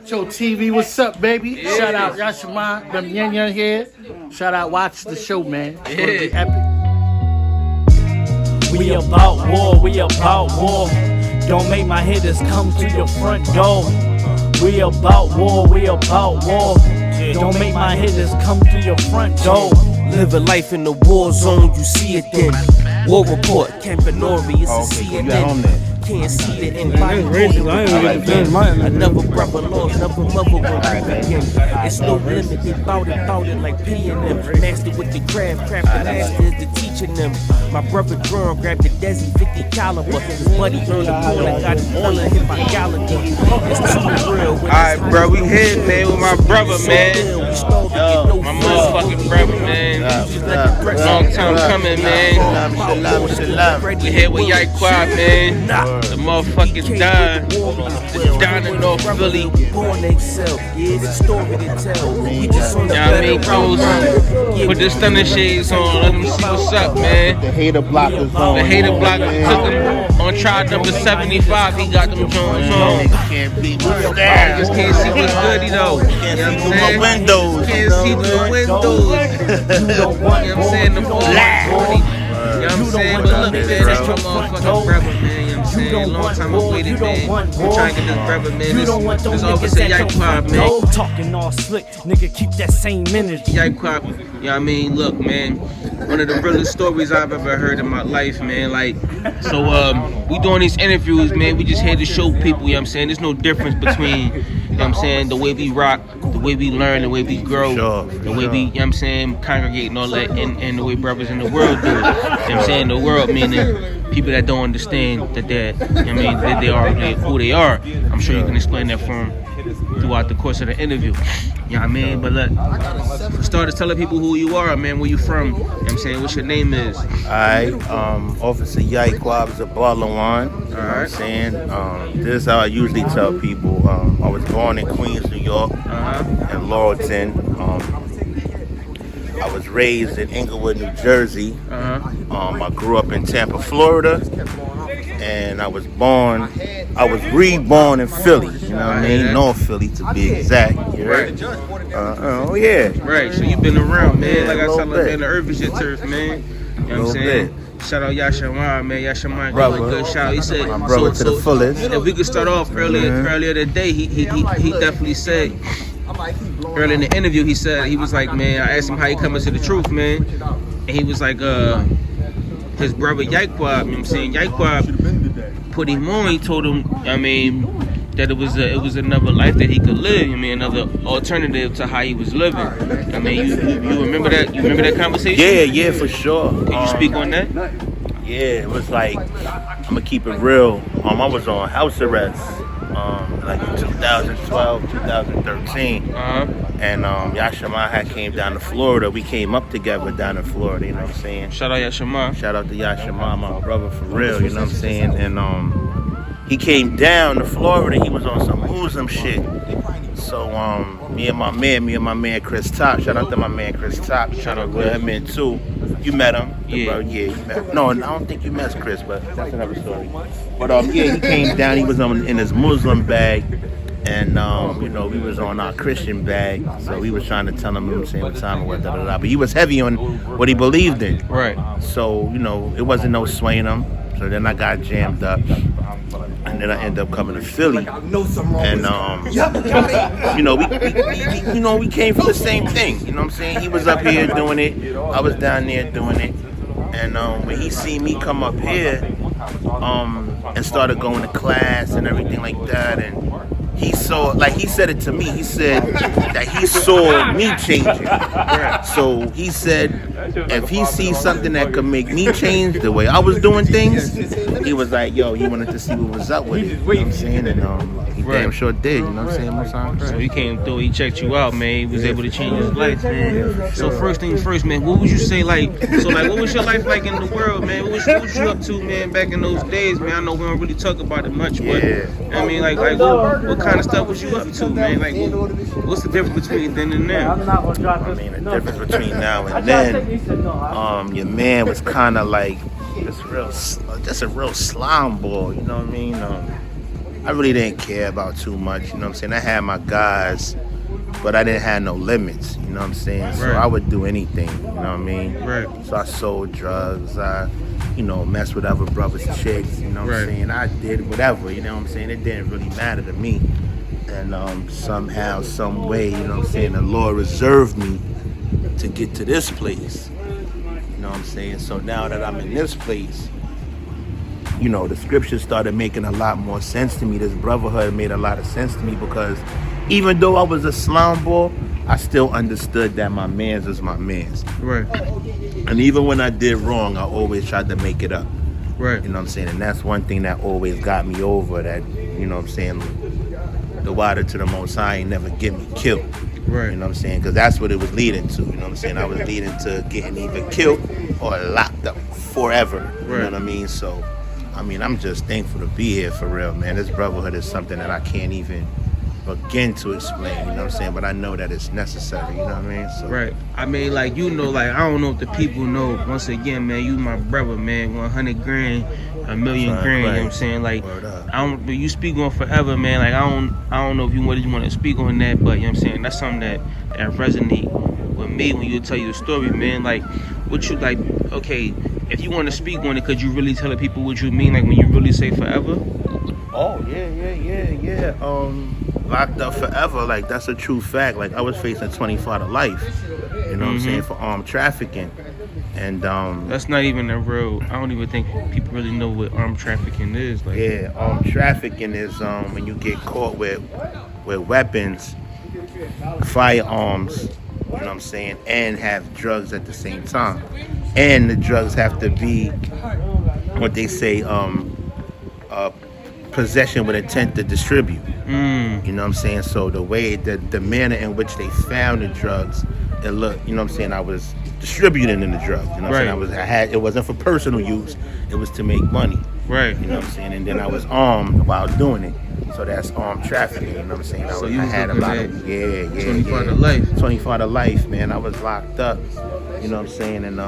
Show TV, what's up, baby? Yeah. Shout out Yashima, them Yen here. Shout out, watch the show, man. It's gonna be epic. We about war, we about war. Don't make my hitters come to your front door. We about war, we about war. Don't make my hitters come to your front door. Live a life in the war zone, you see it then. War report, Campanori, it's a see it then. Can't see the end. Another brother lost, another mother will live again. It's no limit, they bout it like paying them. Master with the craft the master is the teaching them. My brother Drum grabbed the Desi 50 caliber. His buddy earned the ball and got the fella hit by Gallagher. It's too real. Alright, bro, we here, man, with my brother, man. Yo, my motherfucking brother, man. Long time coming, man. We here with Yaiqab, man. The motherfucking Don. The Don in North Philly. You know what I mean? Close. Put the stunning shades on. Let them see what's up, man. The hater blockers on. The hater blocker took him on trial number 75. He got them Jones on. Can't beat I just can't see what's good, you know. Can't see through my windows. Can't see through the windows. You know what I'm saying? The black. You know what I'm saying? But look, man, that's my motherfucking brother, man. You know what I'm saying? Long time I waited, man. We're trying to get this brother, man. This officer Yaiqab, man. Talking all slick, nigga, keep that same energy. Yaiqab, you know what I mean? Look, man, one of the realest stories I've ever heard in my life, man. Like, so we doing these interviews, man. We just here to show people, you know what I'm saying? There's no difference between, you know what I'm saying, the way we rock, the way we learn, the way we grow, the way we, you know what I'm saying, congregate and all that, and the way brothers in the world do it. You know what I'm saying? The world meaning people that don't understand that they're, you know what I mean, that they are who they are. I'm sure you can explain that for them throughout the course of the interview. You know what I mean? But look, for starters, tell the people who you are, man, where you from. You know what I'm saying? What your name is. Alright, Officer Yaiqab is a Barlawan. You know what I'm saying? This is how I usually tell people. I was born in Queens, New York, in Laurelton. I was raised in Inglewood, New Jersey. I grew up in Tampa, Florida. And I was reborn in Philly, you know what I mean? North Philly to be exact. Right. Oh yeah. Right, so you've been around, man. Like I said, like in the Irvishire turf, man. You know what I'm saying? Shout out Yashima, man. Yashima got a good shout. He said, my brother to the fullest. If we could start off earlier today, he definitely said, earlier in the interview, he said, he was like, man, I asked him how he coming to the truth, man. And he was like, his brother Yaiqab, you know what I'm saying? Yaiqab put him on. He told him, I mean, that it was another life that he could live. I mean, another alternative to how he was living. I mean, you remember that? You remember that conversation? Yeah, for sure. Can you speak on that? Yeah, it was like, I'm gonna keep it real. I was on house arrest, like in 2012, 2013. And Yashima had came down to Florida. We came up together down in Florida, you know what I'm saying? Shout out Yashima. Shout out to Yashima, my brother, for real, you know what I'm saying? And he came down to Florida. He was on some Muslim shit. So me and my man Chris Top. Shout out to my man Chris Top. Shout out to him in too. You met him? Yeah. You met him. No, I don't think you met Chris, but that's another story. But yeah, he came down. He was in his Muslim bag. And, you know, we was on our Christian bag, so we was trying to tell him, you know what I'm saying, what time it was, But he was heavy on what he believed in. Right. So, you know, it wasn't no swaying him. So then I got jammed up. And then I ended up coming to Philly. And, you know, we came from the same thing. You know what I'm saying? He was up here doing it. I was down there doing it. And when he seen me come up here and started going to class and everything like that, and he saw, like he said it to me, he said that he saw me changing. So he said, if he sees something that could make me change the way I was doing things, he was like, yo, he wanted to see what was up with it. You know what I'm saying? And he damn sure did, you know what I'm saying? Most times. So he came through, he checked you out, man. He was able to change his life, man. So first thing first, man, what would you say, like, what was your life like in the world, man? What was you up to, man, back in those days, man? I know we don't really talk about it much, but, I mean, like what kind of stuff was you up to, man? Like, what's the difference between then and now? I mean, the difference between now and then, your man was kind of like just a real slime ball, you know what I mean? I really didn't care about too much, you know what I'm saying? I had my guys, but I didn't have no limits, you know what I'm saying? So Right. I would do anything, you know what I mean? Right. So I sold drugs, I, messed with other brothers' chicks, you know what I'm Right. saying? I did whatever, you know what I'm saying? It didn't really matter to me. And somehow, some way, you know what I'm saying, the Lord reserved me to get to this place. You know what I'm saying? So now that I'm in this place, the scriptures started making a lot more sense to me. This brotherhood made a lot of sense to me because even though I was a slum boy, I still understood that my mans is my mans. Right. And even when I did wrong, I always tried to make it up. Right. You know what I'm saying? And that's one thing that always got me over that, you know what I'm saying, the water to the Most High ain't never get me killed. Right. You know what I'm saying? Because that's what it was leading to. You know what I'm saying? I was leading to getting either killed or locked up forever. You know Right. what I mean? So, I'm just thankful to be here for real, man. This brotherhood is something that I can't even begin to explain, you know what I'm saying? But I know that it's necessary, you know what I mean? So, Right. I don't know if the people know, once again, man, you my brother, man, 100 grand, a million Right, grand, you know right. what I'm saying? Like, Word up. but you speak on forever, man. Like, I don't know if you want to speak on that, but, you know what I'm saying? That's something that resonate with me when you tell you the story, man. Like, what you, like, okay, if you want to speak on it, could you really tell the people what you mean, like, when you really say forever? Oh, yeah. Locked up forever, like, that's a true fact. Like, I was facing 25 to life, you know what I'm saying, for armed trafficking. And, That's not even a real, I don't even think people really know what armed trafficking is. Like, yeah, armed trafficking is when you get caught with weapons, firearms, you know what I'm saying, and have drugs at the same time. And the drugs have to be what they say, possession with intent to distribute. You know what I'm saying? So the way, the manner in which they found the drugs, it looked, you know what I'm saying, I was distributing in the drugs. You know what I'm saying? It wasn't for personal use, it was to make money. right. You know what I'm saying? And then I was armed while doing it. So that's armed trafficking, you know what I'm saying? So I you was had a looking lot at of 25 to life. 25 to life, man. I was locked up. You know what I'm saying? And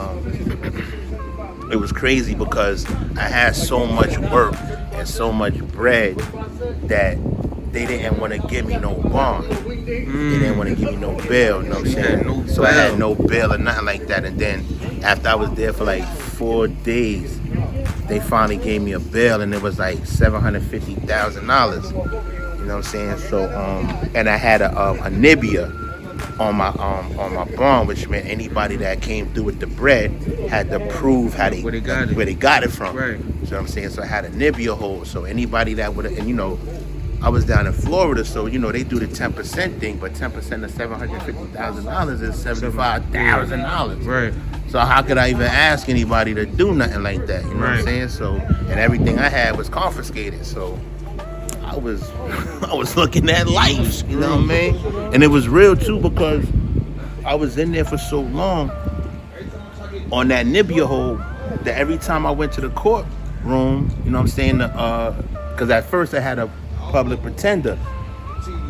it was crazy because I had so much work and so much bread that they didn't want to give me no bond. They didn't want to give me no bail, you know what I'm saying? No So I bail. had no bail or nothing like that. And then after I was there for like 4 days, they finally gave me a bail, and it was like $750,000. You know what I'm saying? So and I had a Nibia on my bond, which meant anybody that came through with the bread had to prove Where they got it. from. Right. You know what I'm saying? So I had a Nibia hold. So anybody that would, and I was down in Florida, so they do the 10% thing, but 10% of $750,000 is $75,000. Right. So how could I even ask anybody to do nothing like that? You know what I'm Right. saying? So, and everything I had was confiscated. So I was looking at life, you know what I mean? And it was real too, because I was in there for so long on that Nibia hold that every time I went to the courtroom, you know what I'm saying? Because at first I had a public pretender.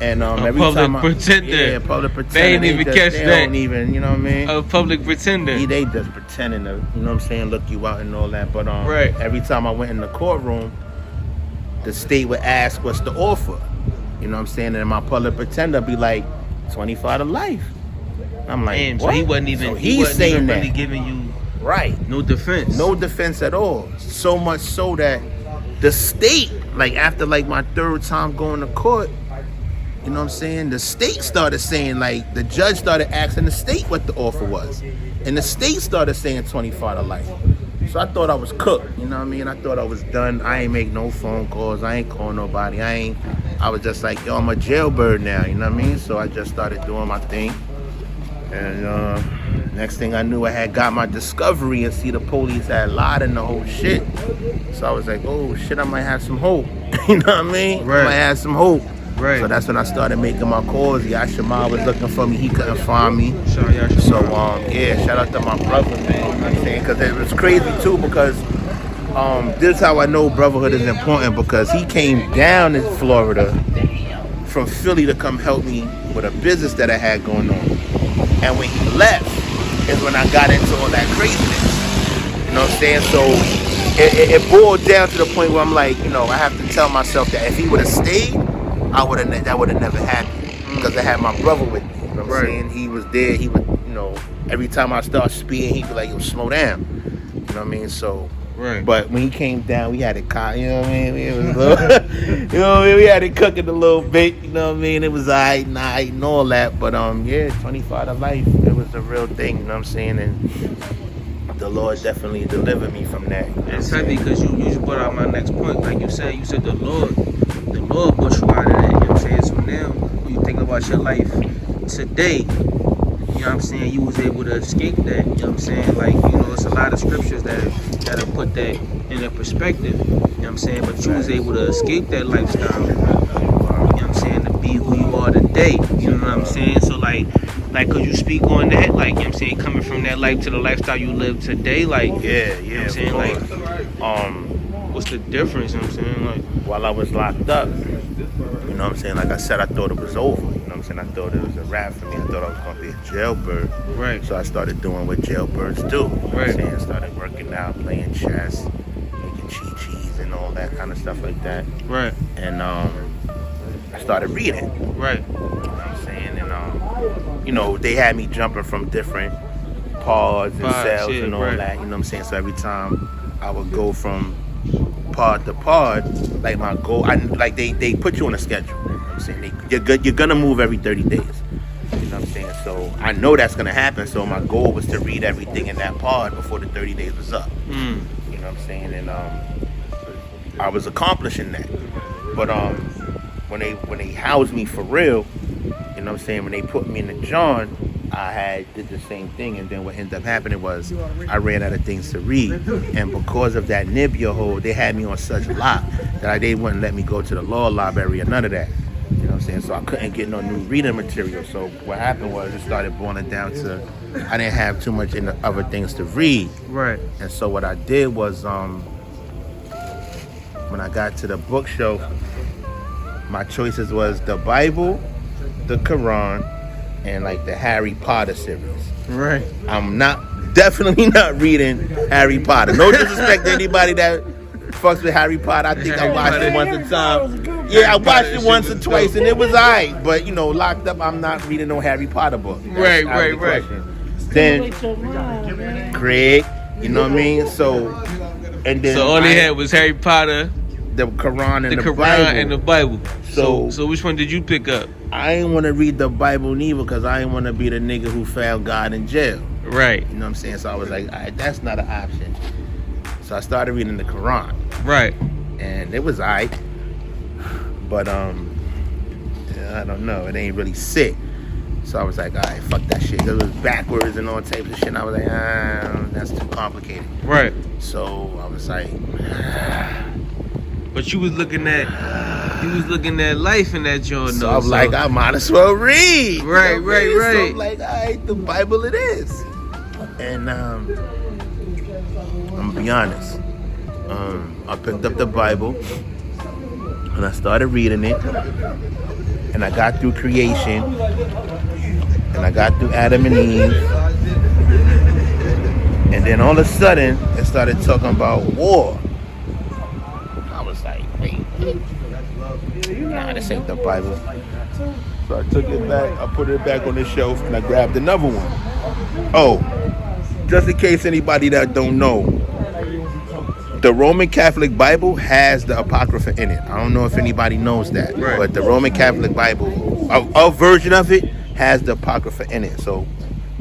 And every public time pretender. Yeah, public pretender. They ain't even catch they that. Don't even, you know what I mean? A public pretender. They just pretending to, you know what I'm saying, look you out and all that. But Right. every time I went in the courtroom, the state would ask, what's the offer? You know what I'm saying? And my public pretender be like, 25 to life. I'm like, Damn, what? so he wasn't even, So he he's wasn't saying even that. really giving you Right. no defense. No defense at all. So much so that the state, like after like my 3rd time going to court, you know what I'm saying? The state started saying, like, the judge started asking the state what the offer was. And the state started saying 25 to life. So I thought I was cooked, you know what I mean? I thought I was done. I ain't make no phone calls. I ain't call nobody. I was just like, yo, I'm a jailbird now, you know what I mean? So I just started doing my thing. And next thing I knew, I had got my discovery and see the police had lied in the whole shit. So I was like, oh shit, I might have some hope. You know what I mean? Right. I might have some hope. Right. So that's when I started making my calls. Yashima was looking for me. He couldn't find me. Shout out Yashima. So, yeah, shout out to my brother, man. You know what I'm saying? Because it was crazy, too, because this is how I know brotherhood is important, because he came down to Florida from Philly to come help me with a business that I had going on. And when he left is when I got into all that craziness. You know what I'm saying? So it boiled down to the point where I'm like, I have to tell myself that if he would have stayed, that would have never happened, because I had my brother with me. You know what I'm saying? He was there. He would, every time I start speeding, he'd be like, "Yo, slow down." You know what I mean? So. Right. But when he came down, we had it caught, you know what I mean? We had it cooking a little bit, you know what I mean? It was alright, and all that. But 25 to life, it was the real thing, you know what I'm saying? And the Lord definitely delivered me from that. It's heavy because you just brought out my next point. Like you said the Lord brought you out of that, you know what I'm saying? So now when you think about your life today, you know what I'm saying, you was able to escape that, you know what I'm saying? Like, it's a lot of scriptures that put that in a perspective, you know what I'm saying? But you was able to escape that lifestyle, you know what I'm saying, to be who you are today, you know what I'm saying? So like could you speak on that? Like, you know what I'm saying, coming from that life to the lifestyle you live today, like, yeah, you know what I'm saying? Like, what's the difference, you know what I'm saying? Like, while I was locked up, you know what I'm saying, like I said, I thought it was over, you know what I'm saying? I thought it was a wrap for me. I thought I was going to be a jailbird. Right. So I started doing what jailbirds do. You know what I'm saying? Started working out, playing chess, making cheese and all that kind of stuff like that. right, And I started reading. right, You know what I'm saying? And they had me jumping from different pods and cells and all that. You know what I'm saying? So every time I would go from pod to pod, like my goal, they put you on a schedule. You know what I'm saying? You're gonna move every 30 days. You know what I'm saying? So I know that's gonna happen. So my goal was to read everything in that pod before the 30 days was up. You know what I'm saying? And I was accomplishing that. But when they housed me for real, you know what I'm saying, when they put me in the John, I did the same thing, and then what ended up happening was I ran out of things to read, and because of that Nibia hold, they had me on such lock that they wouldn't let me go to the law library or none of that. You know what I'm saying? So I couldn't get no new reading material. So what happened was it started boiling down to I didn't have too much in other things to read. right, And so what I did was when I got to the bookshelf, my choices was the Bible, the Quran, and like the Harry Potter series. right. I'm definitely not reading Harry Potter. No disrespect to anybody that fucks with Harry Potter. I think I watched it once a time. Yeah, I watched it once or twice and it was alright. But locked up, I'm not reading no Harry Potter book. Right. Then Craig, you know what I mean? So all they had was Harry Potter, the Quran and the Quran Bible. and the Bible. So which one did you pick up? I ain't want to read the Bible neither because I ain't want to be the nigga who found God in jail. Right. You know what I'm saying? So I was like, all right, that's not an option. So I started reading the Quran. Right. And it was alright. But I don't know. It ain't really sick. So I was like, all right, fuck that shit. It was backwards and all types of shit. And I was like, that's too complicated. Right. So I was like, but you was looking at life in that joint. so I'm like, I might as well read. Right. So I'm like, all right, the Bible it is. And I'm gonna be honest. I picked up the Bible and I started reading it. And I got through creation. And I got through Adam and Eve. And then all of a sudden, it started talking about war. I was like, wait, nah, this ain't the Bible. So I took it back, I put it back on the shelf, and I grabbed another one. Oh, just in case anybody that don't know, the Roman Catholic Bible has the Apocrypha in it. I don't know if anybody knows that, but the Roman Catholic Bible, a version of it, has the Apocrypha in it. So,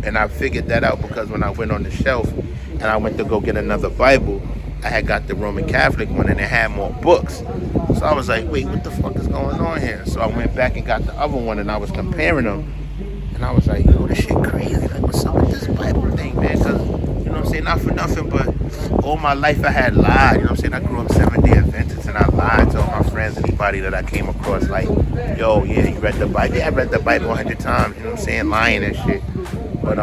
and I figured that out because when I went on the shelf and I went to go get another Bible, I had got the Roman Catholic one and it had more books. So I was like, wait, what the fuck is going on here? So I went back and got the other one and I was comparing them. And I was like, yo, this shit crazy. Like, what's up with this Bible thing, man? Because, you know what I'm saying, not for nothing, but all my life I had lied. You know what I'm saying? I grew up Seventh-day Adventist and I lied to all my friends, anybody that I came across, like, yo, yeah, you read the Bible? Yeah, I read the Bible 100 times, you know what I'm saying? Lying and shit. But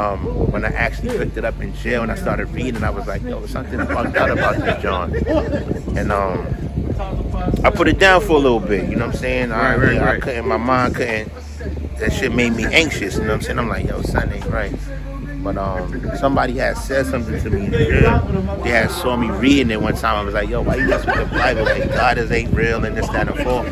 when I actually picked it up in jail and I started reading, I was like, yo, something fucked out about this, John. And I put it down for a little bit, you know what I'm saying? I couldn't, my mind couldn't, that shit made me anxious, you know what I'm saying? I'm like, yo, son ain't right. But somebody had said something to me in the jail. They had saw me reading it one time. I was like, yo, why you mess with the Bible? Like, God ain't real and this, that, and the fourth.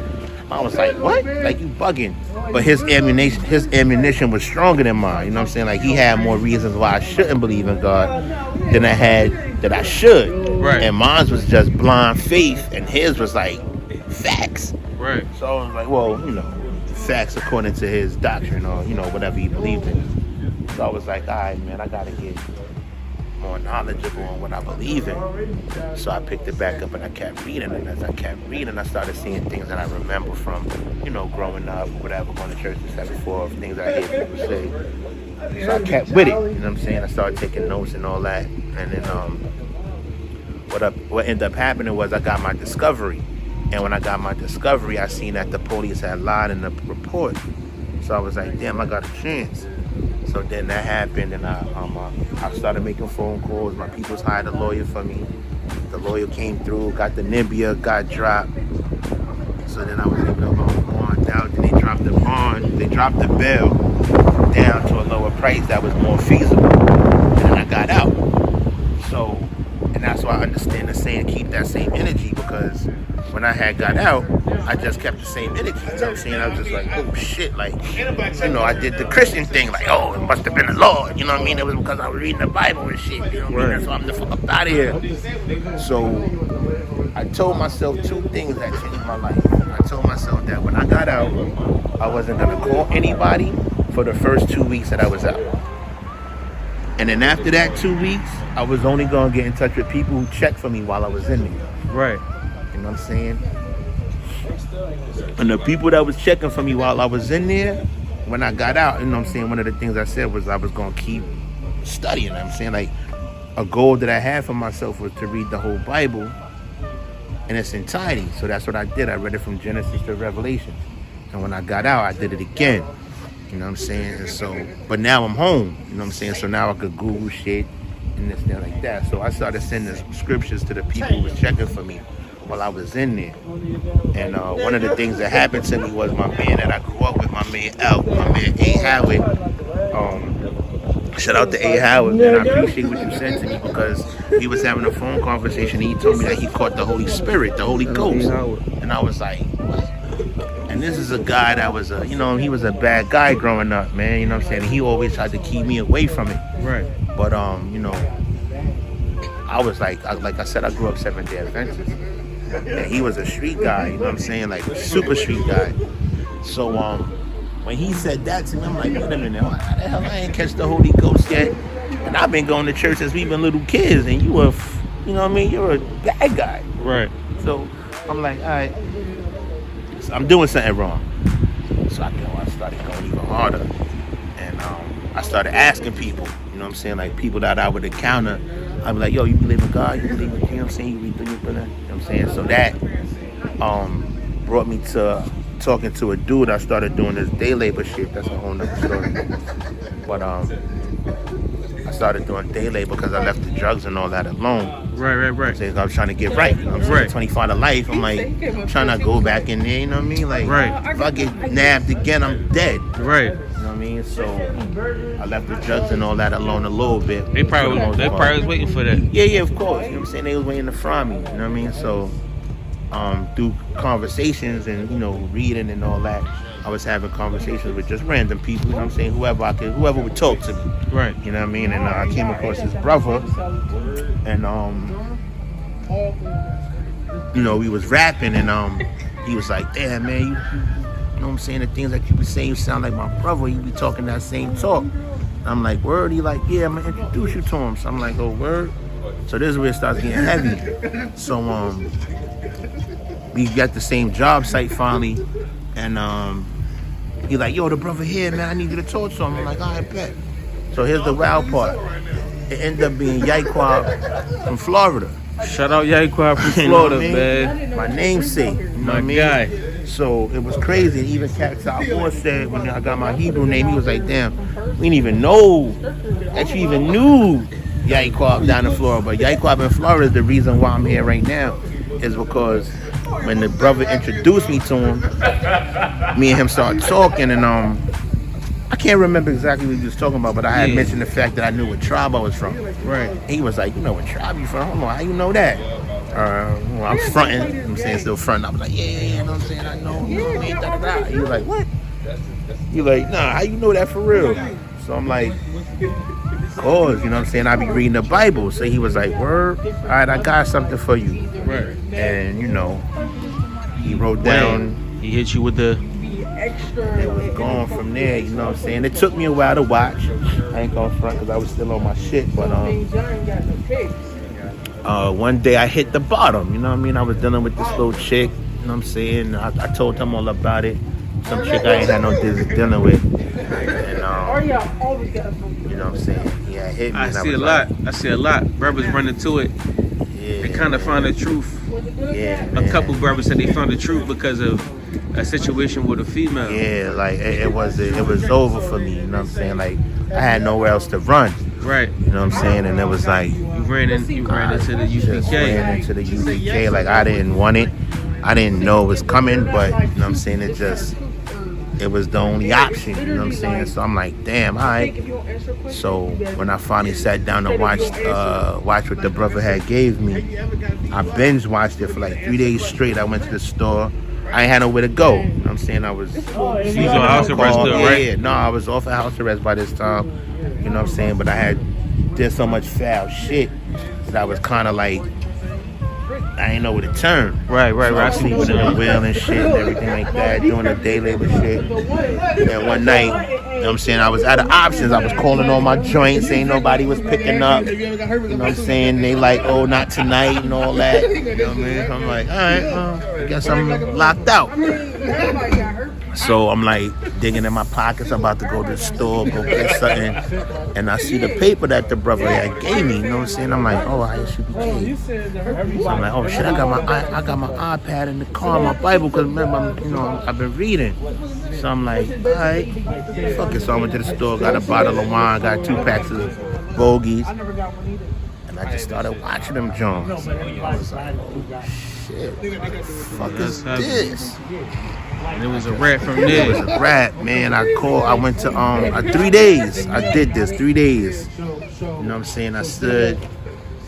I was like, what? Like, you bugging. But his ammunition was stronger than mine. You know what I'm saying? Like, he had more reasons why I shouldn't believe in God than I had that I should. Right. And mine was just blind faith, and his was like facts. Right. So I was like, well, facts according to his doctrine or, whatever he believed in. So I was like, all right, man, I got to get more knowledgeable on what I believe in. So I picked it back up and I kept reading. And as I kept reading, I started seeing things that I remember from, growing up, whatever, going to church and stuff before, things that I hear people say. So I kept with it, you know what I'm saying? I started taking notes and all that. And then what ended up happening was I got my discovery. And when I got my discovery, I seen that the police had lied in the report. So I was like, damn, I got a chance. So then that happened, and I started making phone calls. My people's hired a lawyer for me. The lawyer came through, got the Nibia, got dropped. So then I was able to bond out. Then they dropped the bond. They dropped the bail down to a lower price that was more feasible. And then I got out. So, and that's why I understand the saying, keep that same energy, because when I had got out, I just kept the same energy. You know what I'm saying? I was just like, oh shit, like, I did the Christian thing, like, oh, it must have been the Lord. You know what I mean? It was because I was reading the Bible and shit. You know what I mean? That's why I'm the fuck up out of here. So I told myself two things that changed my life. I told myself that when I got out, I wasn't gonna call anybody for the first 2 weeks that I was out. And then after that 2 weeks, I was only gonna get in touch with people who checked for me while I was in there. Right. You know what I'm saying? And the people that was checking for me while I was in there, when I got out, you know what I'm saying, one of the things I said was I was going to keep studying. You know what I'm saying? Like, a goal that I had for myself was to read the whole Bible in its entirety. So that's what I did. I read it from Genesis to Revelation. And when I got out, I did it again. You know what I'm saying? And so, but now I'm home. You know what I'm saying? So now I could Google shit and this, that, like that. So I started sending scriptures to the people who was checking for me while I was in there. And one of the things that happened to me was my man that I grew up with, my man A. Howard. Shout out to A. Howard, man. I appreciate what you said to me, because he was having a phone conversation and he told me that he caught the Holy Spirit, the Holy Ghost. And I was like, what? And this is a guy that was he was a bad guy growing up, man. You know what I'm saying? And he always tried to keep me away from it. Right. But I was like I said, I grew up Seventh-day Adventist. And he was a street guy, you know what I'm saying? Like, super street guy. So, when he said that to me, I'm like, wait a minute, how the hell I ain't catch the Holy Ghost yet? And I've been going to church since we've been little kids, and you were, you know what I mean? You're a bad guy. Right. So, I'm like, all right, so I'm doing something wrong. So I started going even harder. And I started asking people, you know what I'm saying? Like, people that I would encounter, I'd be like, yo, you believe in God? You believe in, you know what I'm saying? You read through, you know what I'm saying? So that brought me to talking to a dude. I started doing this day labor shit. That's a whole nother story. But I started doing day labor because I left the drugs and all that alone. Right. So I was trying to get right. You know what I'm saying? Right. 25 to life. I'm like, I'm trying to go back in there, you know what I mean? Like, if I get nabbed again, I'm dead. Right. You know what I mean? So I left the drugs and all that alone a little bit. They probably was waiting for that. Yeah, of course. You know what I'm saying? They was waiting to fry me. You know what I mean? So through conversations and, reading and all that, I was having conversations with just random people, you know what I'm saying? Whoever would talk to me. Right. You know what I mean? And I came across his brother, and we was rapping, and he was like, damn, man, you know what I'm saying? The things that you be saying, you sound like my brother. You be talking that same talk. And I'm like, word? He like, yeah, I'm gonna introduce you to him. So I'm like, oh, word? So this is where it starts getting heavy. So we got the same job site finally, and he like, yo, the brother here, man, I need you to talk to him. I'm like, all right, bet. So here's the wild part. It ended up being Yaiqab from Florida. Shout out Yaiqab from Florida, man. My namesake. You know what I mean? Guy. So it was crazy. And even Cat Top Horse said, when I got my Hebrew name, he was like, damn, we didn't even know that you even knew Yaiqab down in Florida. But Yaiqab in Florida is the reason why I'm here right now, is because when the brother introduced me to him, me and him started talking, and I can't remember exactly what he was talking about, but I had Yeah. mentioned the fact that I knew what tribe I was from. Right. He was like, you know what tribe you from? I'm like, how you know that? Well, I'm fronting. You know what I'm saying, still fronting. I was like, yeah, you know what I'm saying? I know, you know what I mean? Da, da, da. He was like, what? He like, nah, how you know that for real? So I'm like, cause, you know what I'm saying? I be reading the Bible. So he was like, word, all right, I got something for you. Right. And, you know, he wrote down. He hit you with the. It was going from there, you know what I'm saying? It took me a while to watch. I ain't gonna front because I was still on my shit, but one day I hit the bottom, you know what I mean? I was dealing with this little chick, you know what I'm saying? I told him all about it. Some chick I ain't had no business dealing with. And, you know what I'm saying? Yeah, it hit me. I see a lot. I see a lot. Brothers running to it. Yeah, They kind of find the truth. yeah, A couple brothers said they found the truth because of a situation with a female. Yeah, like it was over for me, you know what I'm saying? Like I had nowhere else to run. Right. You know what I'm saying? And it was like You ran into the just ran UPK. into the UPK. Like I didn't want it. I didn't know it was coming, but you know what I'm saying? It was the only option, you know what I'm saying? So I'm like, damn, all right. So when I finally sat down to watch what the brother had gave me, I binge watched it for like 3 days straight. I went to the store. I ain't had nowhere to go. You know what I'm saying? I was sleeping on house arrest car. still, right? Yeah, no, I was off of house arrest by this time. You know what I'm saying? But I did so much foul shit that I was kind of like, I ain't know where to turn. Right. So I was sleeping in the wheel and shit and everything like that, doing the day labor shit. And one night, you know what I'm saying, I was out of options. I was calling all my joints, ain't nobody was picking up. You know what I'm saying? They like, oh, not tonight and all that. You know what I mean? I'm like, all right, well, I guess I'm locked out. So I'm like digging in my pockets. I'm about to go to the store, go get something. And I see the paper that the brother had gave me. You know what I'm saying? I'm like, oh, I should be paid. So I'm like, oh shit, I got my iPad in the car, my Bible, because remember, I've been reading. So I'm like, all right, fuck it. So I went to the store, got a bottle of wine, got 2 packs of bogeys. And I just started watching them Jones. I was like, oh shit, what the fuck is this? And it was a wrap from It there. was a rap, man. I went to 3 days. I did this 3 days. You know what I'm saying? I stood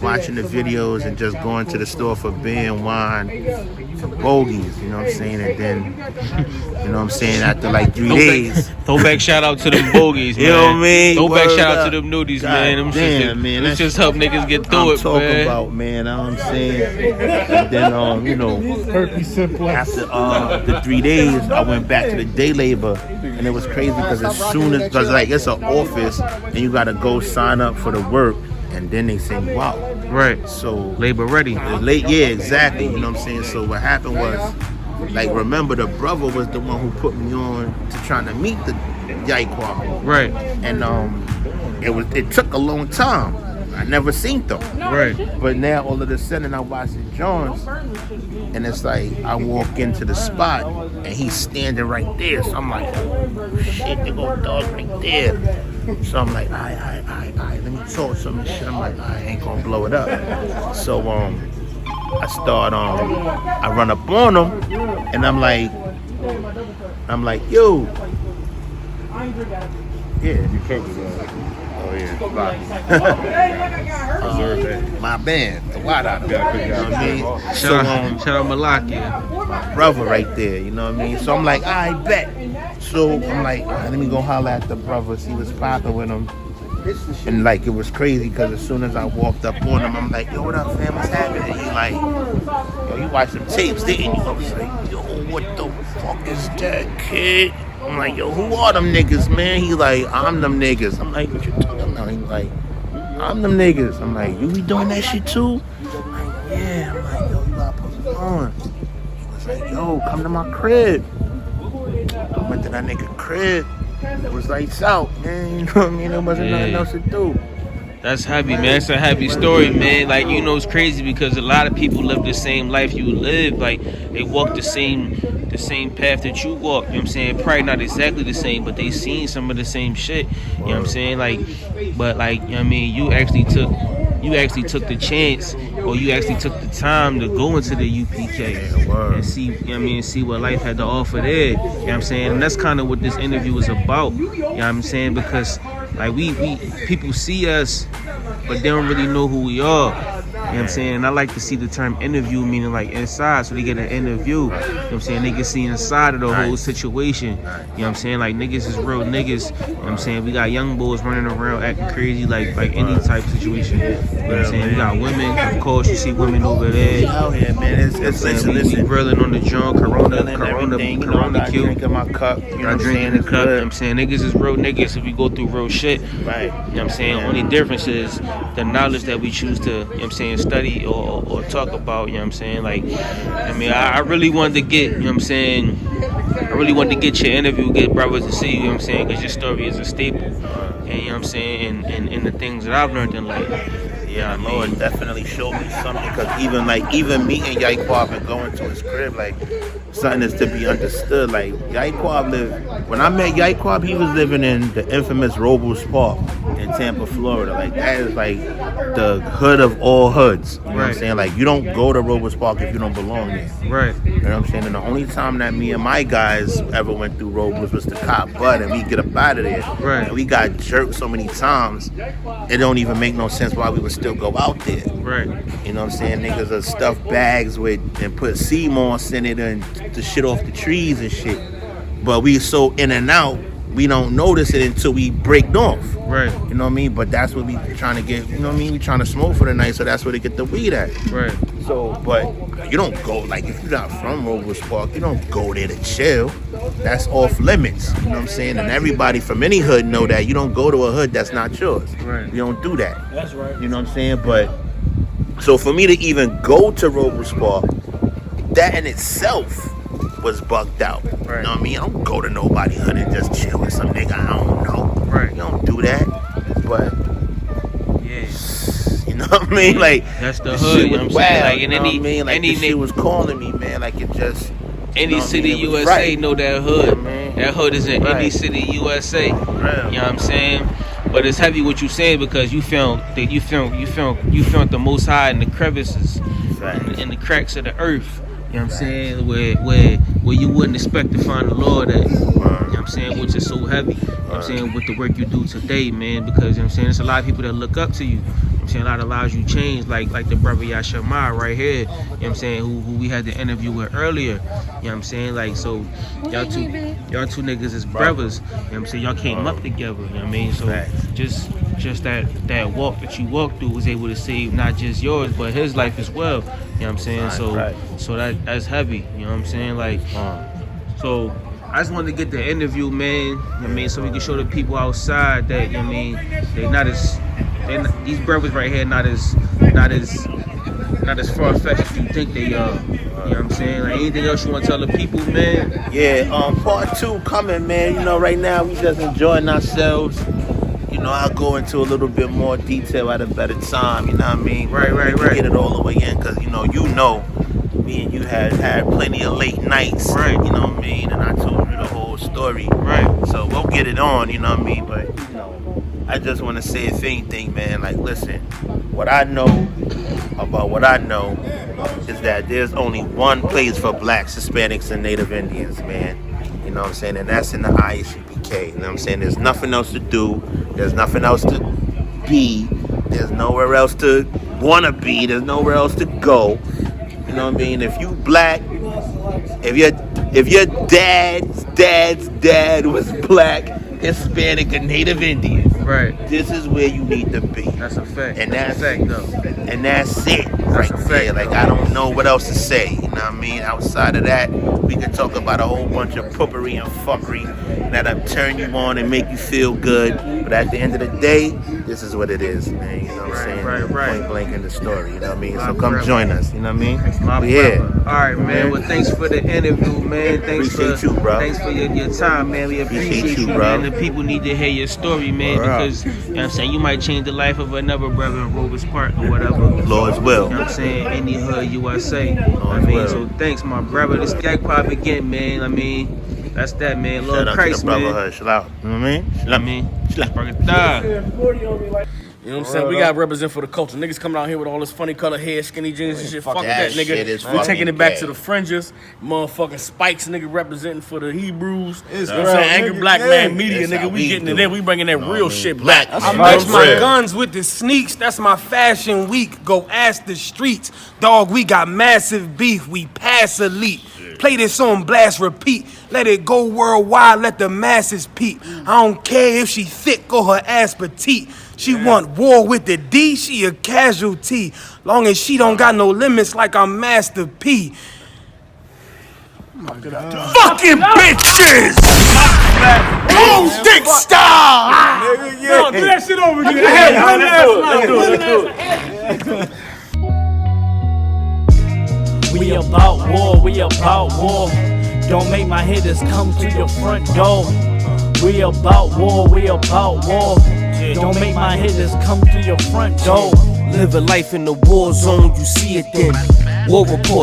watching the videos and just going to the store for beer and wine for bogeys, you know what I'm saying? And then, you know what I'm saying, after like 3 days. Throwback shout out to them bogeys, man. You know what I mean? Throwback Word shout out up. to them nudies, God man. Them damn, man. Them just help niggas get through I'm it, talking man. about, man, you know what I'm saying? And then, after the 3 days, I went back to the day labor, and it was crazy because because like it's an office, and you gotta go sign up for the work, and then they send you out. Right. So Labor ready. late, yeah, exactly. You know what I'm saying? So what happened was, like, remember the brother was the one who put me on to trying to meet the Yaiqab. Right. And it took a long time. I never seen them. Right. But now all of a sudden I watch the Jones, and it's like I walk into the spot and he's standing right there. So I'm like, oh, shit, they go dog right there. So I'm like, all right, let me talk some shit. I'm like, I ain't gonna blow it up. So I start I run up on him, and I'm like, yo, yeah, you can't do that. Oh yeah, my band, the Wada. You know what I mean? So Shout out Malakia. my brother right there, you know what I mean? So I'm like, I bet. So I'm like, all right, let me go holler at the brother, see what's poppin' with him. And like, it was crazy because as soon as I walked up on him, I'm like, yo, what up, fam, what's happening? And he like, yo, you watched them tapes, didn't you? I was like, yo, what the fuck is that, kid? I'm like, yo, who are them niggas, man? He like, I'm them niggas. I'm like, what you talking about? He like, I'm them niggas. I'm like, you be doing that shit too? I'm like, yeah. I'm like, yo, you gotta put me on. He was like, yo, come to my crib. I went to that nigga crib. It was lights out, man. You know what I mean? There wasn't nothing else to do. That's heavy, man. It's a heavy story, man. Like, it's crazy because a lot of people live the same life you live. Like, they walk the same path that you walk. You know what I'm saying? Probably not exactly the same, but they seen some of the same shit. You know what I'm saying? Like, but like, you know what I mean? You actually took you actually took the chance, or you actually took the time to go into the UPK and see, you know what I mean, see what life had to offer there. You know what I'm saying? And that's kind of what this interview is about. You know what I'm saying? Because like we people see us, but they don't really know who we are. You know what I'm saying? And I like to see the term interview, meaning like inside, so they get an interview. You know what I'm saying? They can see inside of the whole situation. You know what I'm saying? Like niggas is real niggas. You know what I'm saying? We got young boys running around acting crazy like any type of situation. You know what I'm saying? We got women, of course, you see women over there. Out here, man. It's We grilling on the joint, Corona kill. Drinking my cup, you know what I'm Drinking saying? the It's cup. You know good. what I'm saying? Niggas is real niggas if we go through real shit. Right. You know what I'm saying? Only difference is the knowledge that we choose to, you know what I'm saying, study or talk about, you know what I'm saying? Like, I mean, I really wanted to get, you know what I'm saying, I really wanted to get your interview, get brothers to see you, you know what I'm saying, because your story is a staple. And, you know what I'm saying, and the things that I've learned in life. Yeah, Lord definitely showed me something, because even meeting Yaiqab and going to his crib, like, something is to be understood. Like, Yaiqab lived, when I met Yaiqab, he was living in the infamous Robles Park in Tampa, Florida. Like, that is like the hood of all hoods. You know what I'm saying? Like, you don't go to Robles Park if you don't belong there. Right. You know what I'm saying? And the only time that me and my guys ever went through Robles was to cop butt, and we get up out of there. Right. And we got jerked so many times, it don't even make no sense why we would still go out there. Right. You know what I'm saying? Niggas are stuffed bags with and put sea moss in it and the shit off the trees and shit. But we so in and out, we don't notice it until we break off. Right. You know what I mean? But that's what we trying to get, you know what I mean? We trying to smoke for the night, so that's where they get the weed at. Right. So, but you don't go, like, if you're not from Robles Park, you don't go there to chill. That's off limits. You know what I'm saying? And everybody from any hood know that. You don't go to a hood that's not yours. Right. You don't do that. That's right. You know what I'm saying? But, so for me to even go to Robles Park, that in itself was bugged out. Right. You know what I mean? I don't go to nobody hood and just chill with some nigga I don't know. Right. You don't do that. But, Yeah. you know what I mean? Like, That's the this hood, shit you know was what I'm saying? wild, Like, in you know what any- I mean? Like, any this shit nigga- was calling me, man. Like, it just... Any you know what I city mean? It was USA right. know that hood. Yeah, man. That hood is in any Right. city USA. Real. You know what I'm saying? But it's heavy what you saying, because you found the Most High in the crevices, Right. in the cracks of the earth. You know what I'm saying? Where you wouldn't expect to find the Lord at. You know what I'm saying? Which is so heavy. You know what I'm saying? With the work you do today, man. Because, you know what I'm saying, there's a lot of people that look up to you. You know what I'm saying? A lot of lives you changed, like the brother Yaiqab right here. You know what I'm saying? Who we had the interview with earlier. You know what I'm saying? Like, so y'all two niggas is brothers. You know what I'm saying? Y'all came up together. You know what I mean? So just that walk that you walked through was able to save not just yours, but his life as well. You know what I'm saying? So that's heavy. You know what I'm saying? Like, so I just wanted to get the interview, man. You know what I mean? So we can show the people outside that, you know what I mean, these brothers right here not as far-fetched as you think they are. You know what I'm saying? Like, anything else you want to tell the people, man? Yeah, part 2 coming, man. You know, right now we just enjoying ourselves. You know, I'll go into a little bit more detail at a better time, you know what I mean? Right. Get it all the way in, because, you know, me and you had plenty of late nights. Right. You know what I mean? And I told you the whole story. Right. So we'll get it on, you know what I mean? But, you know, I just want to say, if anything, man, like, listen, what I know about what I know is that there's only one place for blacks, Hispanics, and Native Indians, man. You know what I'm saying? And that's in the ISUPK. You know what I'm saying? There's nothing else to do. There's nothing else to be. There's nowhere else to want to be. There's nowhere else to go. You know what I mean? If you black, if your dad's dad was black, Hispanic, or Native Indian, Right. this is where you need to be. That's a fact. And that's a fact, though. And that's it. Right a fact, there. Like, though. I don't know what else to say. You know what I mean? Outside of that, we could talk about a whole bunch of poopery and fuckery that'll turn you on and make you feel good. But at the end of the day, this is what it is, man. You know what I'm saying? Right. Point blank in the story. You know what I mean? My So come brother. join us. You know what I mean? My We here. brother. All right, man. Well, thanks for the interview, man. Appreciate you, bro. Thanks for your time, man. We appreciate you, bro. man. The people need to hear your story, man, All right. because, you know what I'm saying, you might change the life of another brother in Robles Park or whatever. Lord's will. You know what I'm saying? Any hood USA. I mean, will. so thanks, my brother. This Yaiqab again, man. I mean, that's that, man. Shout Lord out Christ, to the man. brotherhood. Chill out. You know what I mean? I mean, You know what I'm saying? We gotta represent for the culture. Niggas coming out here with all this funny color hair, skinny jeans and shit. Fuck that, That shit nigga. is We taking fucking it back gay. to the fringes. Motherfucking Spikes, nigga, representing for the Hebrews. You know what I'm real, saying? Angry nigga, black yeah. man media, That's how nigga. We we getting do it in. We bringing that real shit back. Black. I man. match my real. guns with the sneaks. That's my fashion week. Go ask the streets. Dog, we got massive beef. We pass elite. Play this on blast, repeat. Let it go worldwide. Let the masses peep. I don't care if she thick or her ass petite. She want war with the D. She a casualty. Long as she don't got no limits like I'm Master P. Fucking bitches! Boom stick style! No, do that shit over again. I had one last line. We about war, we about war. Don't make my hitters come to your front door. We about war, we about war. Don't make my hitters come to your front door. Live a life in the war zone, you see it then. War report,